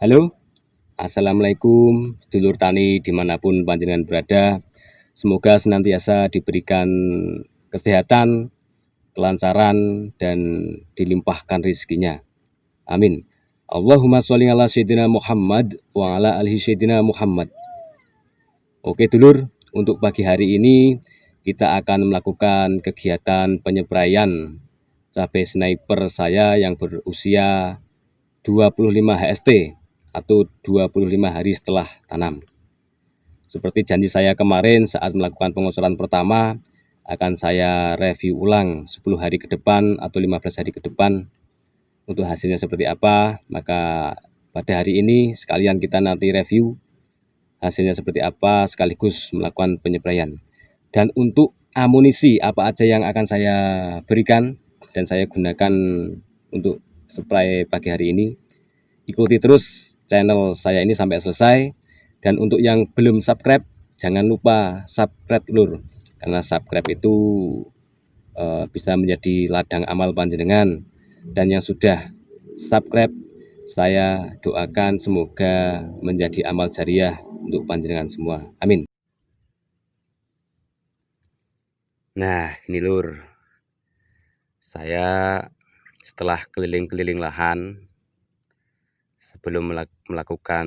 Halo, Assalamualaikum sedulur tani dimanapun panjenengan berada. Semoga senantiasa diberikan kesehatan, kelancaran, dan dilimpahkan rezekinya. Amin. Allahumma sholli ala sayyidina Muhammad wa ala alihi sayyidina Muhammad. Oke dulur, untuk pagi hari ini kita akan melakukan kegiatan penyebraian cabai sniper saya yang berusia 25 HST atau 25 hari setelah tanam. Seperti janji saya kemarin saat melakukan pengocoran pertama, akan saya review ulang 10 hari ke depan atau 15 hari ke depan untuk hasilnya seperti apa. Maka pada hari ini sekalian kita nanti review hasilnya seperti apa sekaligus melakukan penyebraian. Dan untuk amunisi apa aja yang akan saya berikan dan saya gunakan untuk spray pagi hari ini, ikuti terus channel saya ini sampai selesai. Dan untuk yang belum subscribe, jangan lupa subscribe dulu, karena subscribe itu bisa menjadi ladang amal panjenengan. Dan yang sudah subscribe, saya doakan semoga menjadi amal jariah untuk panjenengan semua. Amin. Nah, ini lur, saya setelah keliling-keliling lahan sebelum melakukan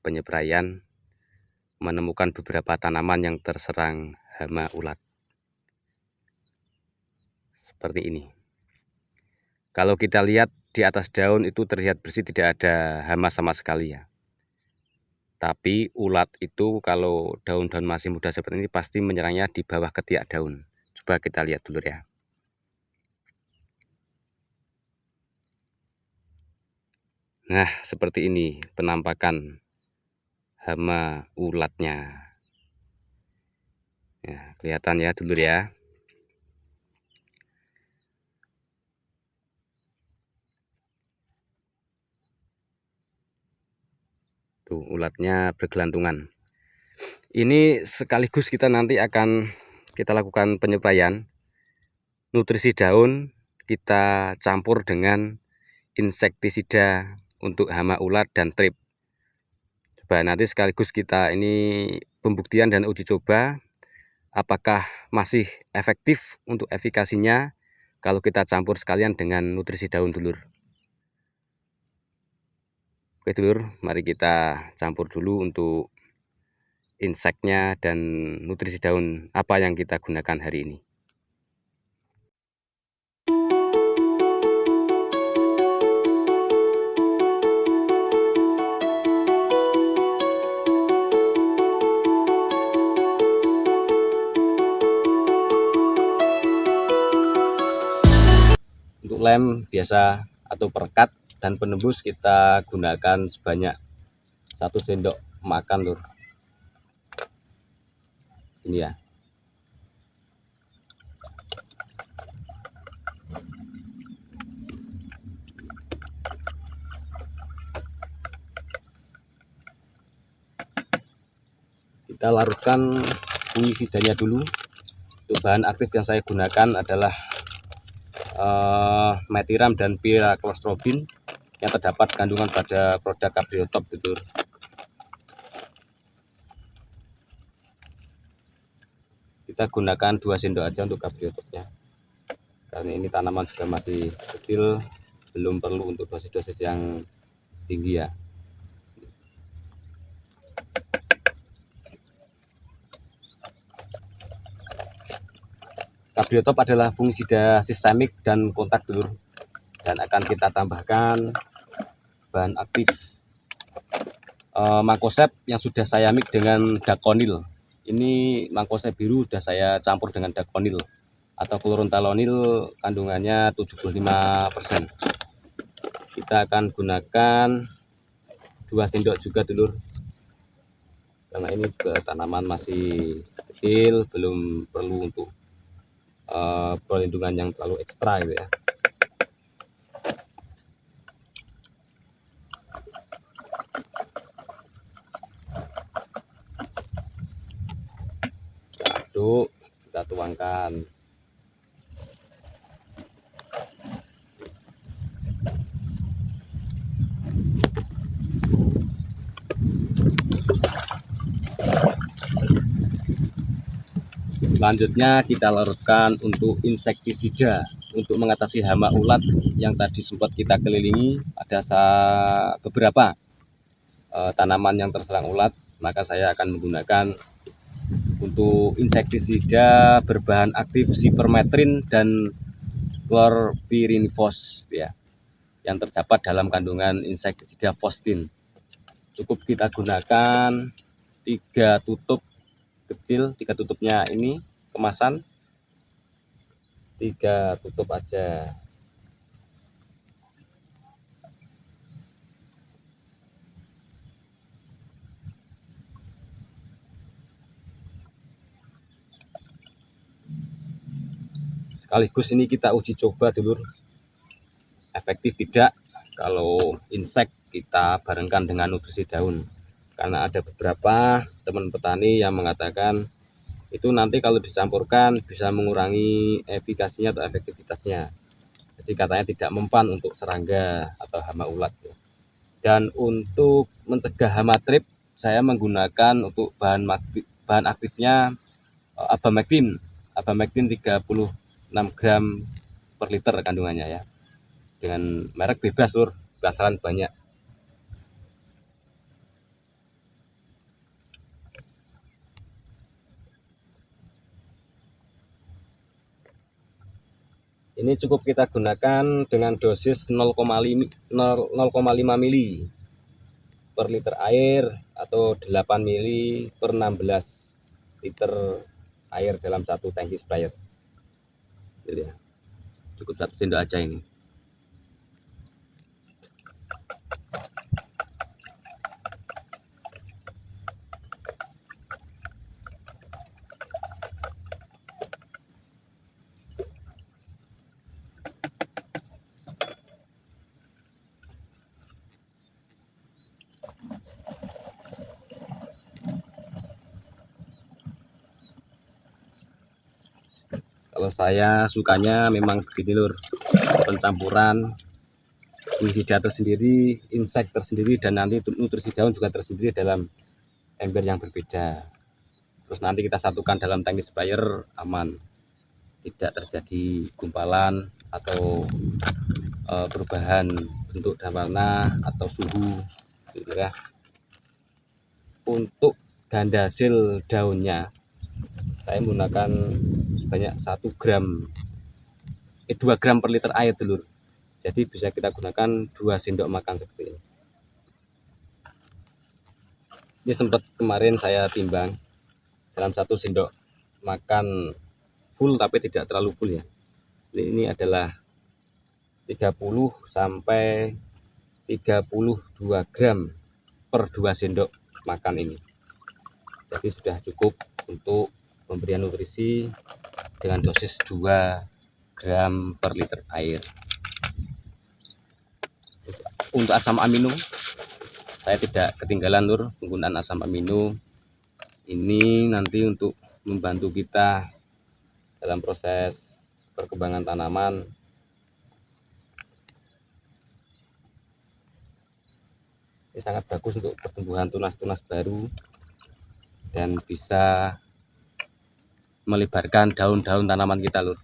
penyebraian, menemukan beberapa tanaman yang terserang hama ulat seperti ini. Kalau kita lihat di atas daun itu terlihat bersih, tidak ada hama sama sekali ya. Tapi ulat itu kalau daun-daun masih muda seperti ini pasti menyerangnya di bawah ketiak daun. Coba kita lihat dulu ya. Nah, seperti ini penampakan hama ulatnya. Ya, kelihatan ya dulur ya. Tuh, ulatnya bergelantungan. Ini sekaligus kita nanti akan kita lakukan penyebraian. Nutrisi daun kita campur dengan insektisida untuk hama ulat dan trip. Coba nanti sekaligus kita ini pembuktian dan uji coba apakah masih efektif untuk efikasinya kalau kita campur sekalian dengan nutrisi daun dulur. Oke dulur, mari kita campur dulu untuk inseknya dan nutrisi daun apa yang kita gunakan hari ini. Untuk lem biasa atau perekat dan penembus kita gunakan sebanyak 1 sendok makan lur. Ini ya. Kita larutkan fungisidanya dulu. Untuk bahan aktif yang saya gunakan adalah metiram dan piraklostrobin yang terdapat kandungan pada produk Cabriotop gitu. Kita gunakan 2 sendok aja untuk Cabriotopnya, karena ini tanaman juga masih kecil, belum perlu untuk dosis-dosis yang tinggi ya. Cabriotop adalah fungisida sistemik dan kontak dulur, dan akan kita tambahkan bahan aktif Mancozeb yang sudah saya mix dengan Daconil. Ini Mancozeb biru sudah saya campur dengan Daconil atau Chlorothalonil, kandungannya 75%. Kita akan gunakan 2 sendok juga dulur, karena ini juga tanaman masih kecil, belum perlu untuk perlindungan yang terlalu ekstra gitu ya. Aduk, kita tuangkan. Selanjutnya kita larutkan untuk insektisida untuk mengatasi hama ulat yang tadi sempat kita kelilingi. Ada beberapa tanaman yang terserang ulat, maka saya akan menggunakan untuk insektisida berbahan aktif sipermetrin dan chlorpyrifos ya, yang terdapat dalam kandungan insektisida fostin. Cukup kita gunakan 3 tutup kecil, 3 tutupnya ini kemasan, 3 tutup aja. Sekaligus ini kita uji coba dulur, efektif tidak kalau insek kita barengkan dengan nutrisi daun. Karena ada beberapa teman petani yang mengatakan itu nanti kalau dicampurkan bisa mengurangi efikasinya atau efektivitasnya. Jadi katanya tidak mempan untuk serangga atau hama ulat. Dan untuk mencegah hama trip, saya menggunakan untuk bahan aktifnya abamectin. Abamectin 36 gram per liter kandungannya ya. Dengan merek bebas lur, pasaran banyak. Ini cukup kita gunakan dengan dosis 0,5 mili per liter air atau 8 mili per 16 liter air dalam satu tangki sprayer. Jadi ya, cukup 1 sendok aja ini. Kalau saya sukanya memang begini lur, pencampuran fungicida tersendiri, insek tersendiri, dan nanti nutrisi daun juga tersendiri dalam ember yang berbeda. Terus nanti kita satukan dalam tangki sprayer, aman, tidak terjadi gumpalan atau perubahan bentuk dan warna atau suhu gitu ya. Untuk ganda hasil daunnya saya menggunakan sebanyak 2 gram per liter air dulur. Jadi bisa kita gunakan 2 sendok makan seperti ini. Ini sempat kemarin saya timbang dalam 1 sendok makan full tapi tidak terlalu full ya. Ini adalah 30 sampai 32 gram per 2 sendok makan ini. Jadi sudah cukup untuk pemberian nutrisi dengan dosis 2 gram per liter air. Untuk asam amino saya tidak ketinggalan lur, penggunaan asam amino ini nanti untuk membantu kita dalam proses perkembangan tanaman. Ini sangat bagus untuk pertumbuhan tunas-tunas baru dan bisa melebarkan daun-daun tanaman kita lur.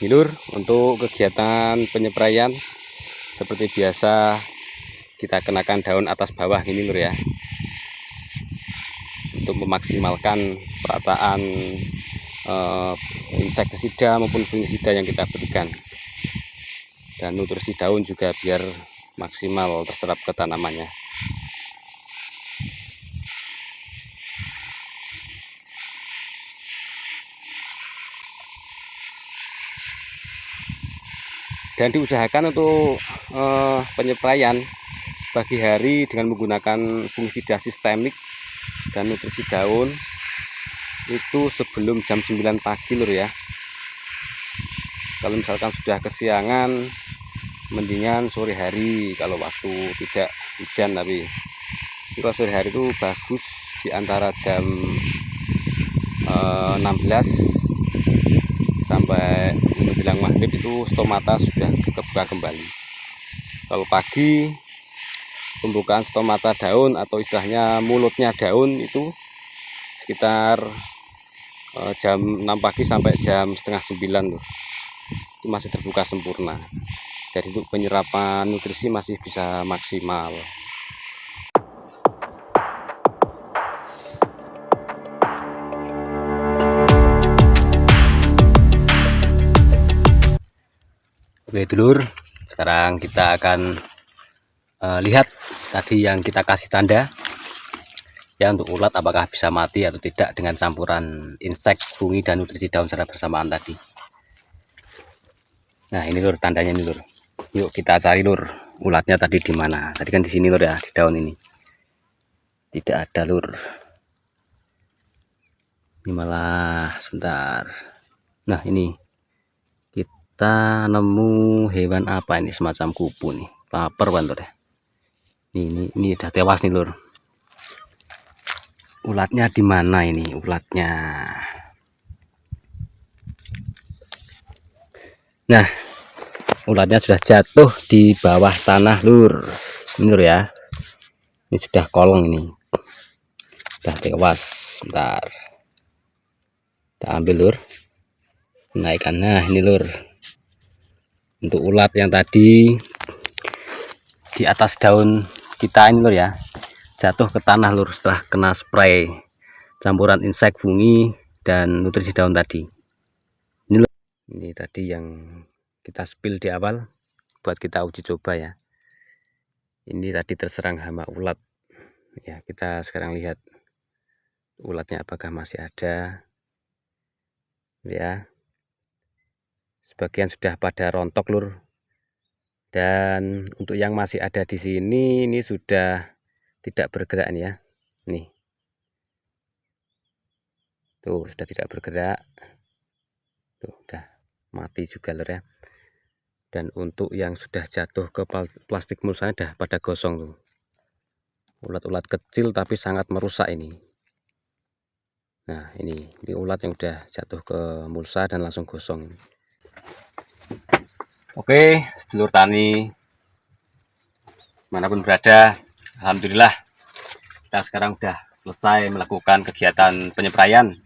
Lur, untuk kegiatan penyepraian seperti biasa kita kenakan daun atas bawah ini lur ya, untuk memaksimalkan perataan insektisida maupun fungisida yang kita berikan, dan nutrisi daun juga biar maksimal terserap ke tanamannya. Dan diusahakan untuk penyepraian pagi hari dengan menggunakan fungisida sistemik dan nutrisi daun itu sebelum jam 9 pagi lur ya. Kalau misalkan sudah kesiangan, mendingan sore hari kalau waktu tidak hujan. Tapi kalau sore hari itu bagus di antara jam 16 sampai menjelang maghrib itu stomata sudah terbuka kembali. Kalau pagi pembukaan stomata daun atau istilahnya mulutnya daun itu sekitar jam 6 pagi sampai jam setengah 9 tuh. Itu masih terbuka sempurna. Jadi untuk penyerapan nutrisi masih bisa maksimal. Oke dulur, sekarang kita akan lihat tadi yang kita kasih tanda ya untuk ulat apakah bisa mati atau tidak dengan campuran insek, fungi, dan nutrisi daun secara bersamaan tadi. Nah ini lur tandanya nih lur. Yuk kita cari lur ulatnya tadi di mana. Tadi kan di sini lur ya, di daun ini. Tidak ada lur. Ini malah sebentar. Nah ini kita nemu hewan apa ini, semacam kupu nih. Lapar kan lur ya. Ini udah tewas nih lur. Ulatnya di mana ini ulatnya? Nah, ulatnya sudah jatuh di bawah tanah lur. Ini lur ya. Ini sudah kolong ini. Sudah tewas. Bentar. Kita ambil lur. Naikkan. Nah, ini lur. Untuk ulat yang tadi di atas daun kita ini lur ya. Jatuh ke tanah lur setelah kena spray campuran insek, fungi, dan nutrisi daun tadi. Ini tadi yang kita spill di awal buat kita uji coba ya. Ini tadi terserang hama ulat ya. Kita sekarang lihat ulatnya apakah masih ada ya. Sebagian sudah pada rontok lur, dan untuk yang masih ada di sini ini sudah tidak bergerak nih ya. Nih tuh sudah tidak bergerak tuh, udah mati juga lur ya. Dan untuk yang sudah jatuh ke plastik mulsanya dah pada gosong tuh. Ulat-ulat kecil tapi sangat merusak ini. Nah ini ulat yang udah jatuh ke mulsa dan langsung gosong. Oke sedulur tani manapun berada, alhamdulillah kita sekarang udah selesai melakukan kegiatan penyepraian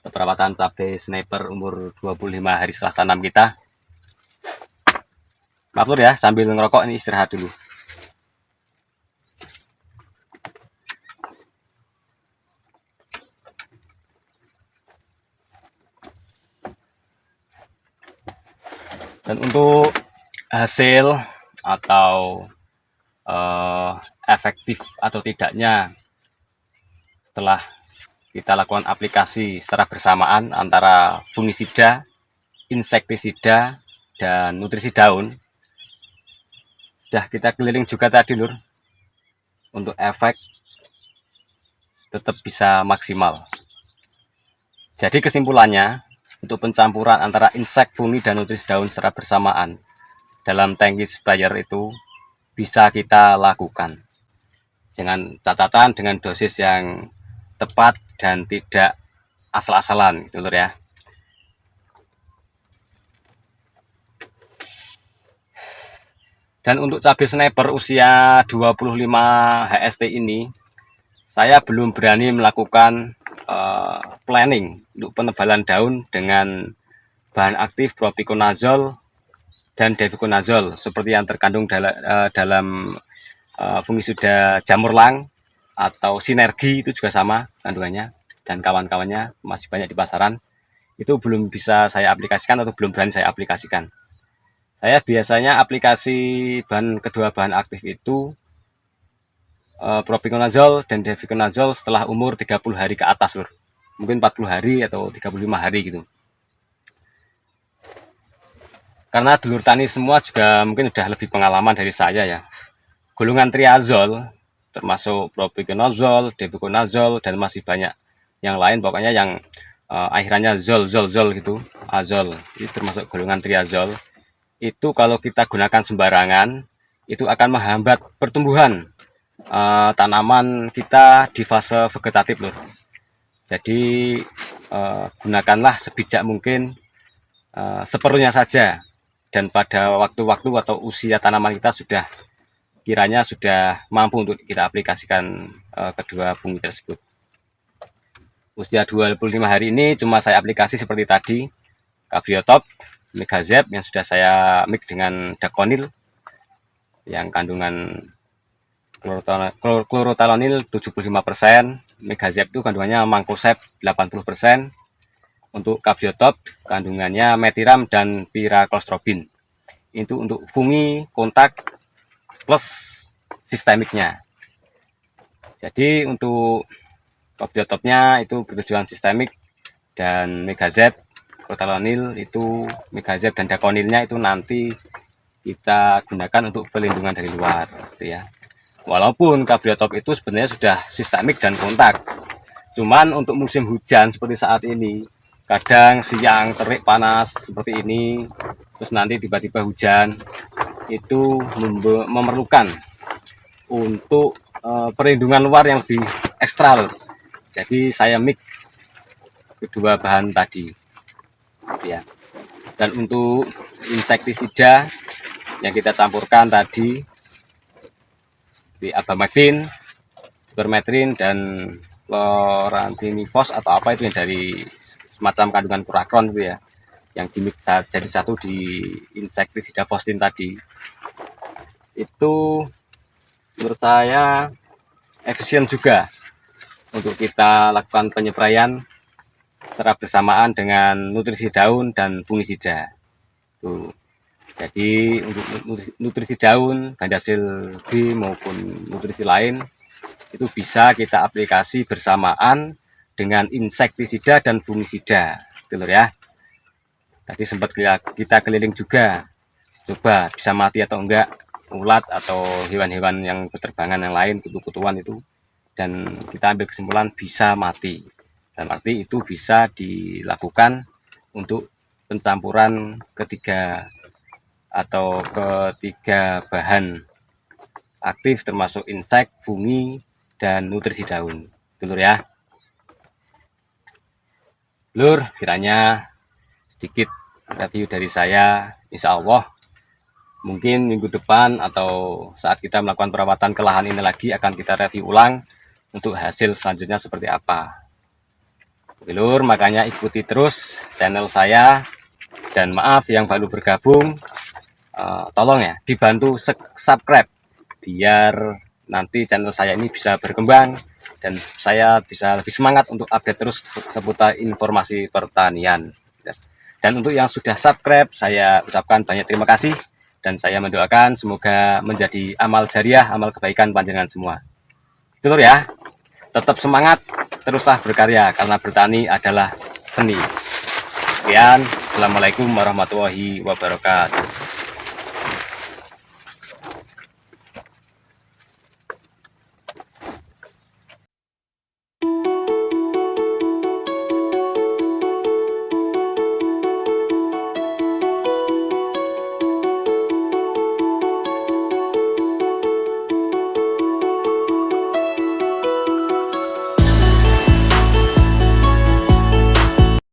perawatan cabai sniper umur 25 hari setelah tanam kita. Maaf lur ya, sambil ngerokok ini istirahat dulu. Dan untuk hasil atau efektif atau tidaknya setelah kita lakukan aplikasi secara bersamaan antara fungisida, insektisida, dan nutrisi daun, sudah kita keliling juga tadi lur, untuk efek tetap bisa maksimal. Jadi kesimpulannya, untuk pencampuran antara insek, fungi, dan nutrisi daun secara bersamaan dalam tangki sprayer itu bisa kita lakukan. Dengan catatan dengan dosis yang tepat dan tidak asal-asalan gitu lur ya. Dan untuk cabai sniper usia 25 HST ini, saya belum berani melakukan planning untuk penebalan daun dengan bahan aktif propiconazole dan deviconazole seperti yang terkandung dalam fungisida jamurlang atau sinergi, itu juga sama kandungannya, dan kawan-kawannya masih banyak di pasaran. Itu belum bisa saya aplikasikan atau belum berani saya aplikasikan. Saya biasanya aplikasi kedua bahan aktif itu propiconazole dan deviconazole setelah umur 30 hari ke atas lur. Mungkin 40 hari atau 35 hari gitu. Karena dulur tani semua juga mungkin udah lebih pengalaman dari saya ya. Golongan triazol termasuk propiconazole, deviconazole, dan masih banyak yang lain, pokoknya yang akhirannya zol gitu, azol, itu termasuk golongan triazol. Itu kalau kita gunakan sembarangan, itu akan menghambat pertumbuhan tanaman kita di fase vegetatif loh. Jadi gunakanlah sebijak mungkin, seperlunya saja, dan pada waktu-waktu atau usia tanaman kita kiranya sudah mampu untuk kita aplikasikan kedua fungi tersebut. Usia 25 hari ini cuma saya aplikasi seperti tadi, Cabriotop, Megazep yang sudah saya mix dengan Daconil yang kandungan chlorothalonil 75%, Megazep itu kandungannya Mancozeb 80%, untuk Cabriotop kandungannya Metiram dan Piracostrobin. Itu untuk fungi kontak plus sistemiknya. Jadi untuk Cabriotopnya itu bertujuan sistemik, dan Megazep, chlorothalonil itu Megazep dan Daconilnya itu nanti kita gunakan untuk pelindungan dari luar, gitu ya. Walaupun Cabriotop itu sebenarnya sudah sistemik dan kontak, cuman untuk musim hujan seperti saat ini, kadang siang terik panas seperti ini, terus nanti tiba-tiba hujan, itu memerlukan untuk perlindungan luar yang lebih ekstra loh. Jadi saya mix kedua bahan tadi, ya. Dan untuk insektisida yang kita campurkan tadi di Abamectin, Spermetrin, dan Chloranthimifos atau apa itu yang dari semacam kandungan kurakron itu ya, yang dimix jadi satu di insektisida fostin tadi. Itu menurut saya efisien juga untuk kita lakukan penyepraian secara bersamaan dengan nutrisi daun dan fungisida. Tuh. Jadi untuk nutrisi daun, gandasil B maupun nutrisi lain itu bisa kita aplikasi bersamaan dengan insektisida dan fungisida, gitu ya. Tadi sempat kita keliling juga, coba bisa mati atau enggak ulat atau hewan-hewan yang berterbangan yang lain, kutu-kutuan itu, dan kita ambil kesimpulan bisa mati. Dan arti itu bisa dilakukan untuk pencampuran ketiga bahan aktif termasuk insek, fungi, dan nutrisi daun, dulur ya. Dulur, kiranya sedikit review dari saya. Insya Allah mungkin minggu depan atau saat kita melakukan perawatan ke lahan ini lagi akan kita review ulang untuk hasil selanjutnya seperti apa. Dulur, makanya ikuti terus channel saya, dan maaf yang baru bergabung, tolong ya dibantu subscribe biar nanti channel saya ini bisa berkembang dan saya bisa lebih semangat untuk update terus seputar informasi pertanian. Dan untuk yang sudah subscribe, saya ucapkan banyak terima kasih, dan saya mendoakan semoga menjadi amal jariah, amal kebaikan panjenengan semua. Itu ya, tetap semangat, teruslah berkarya karena bertani adalah seni. Sekian, assalamualaikum warahmatullahi wabarakatuh.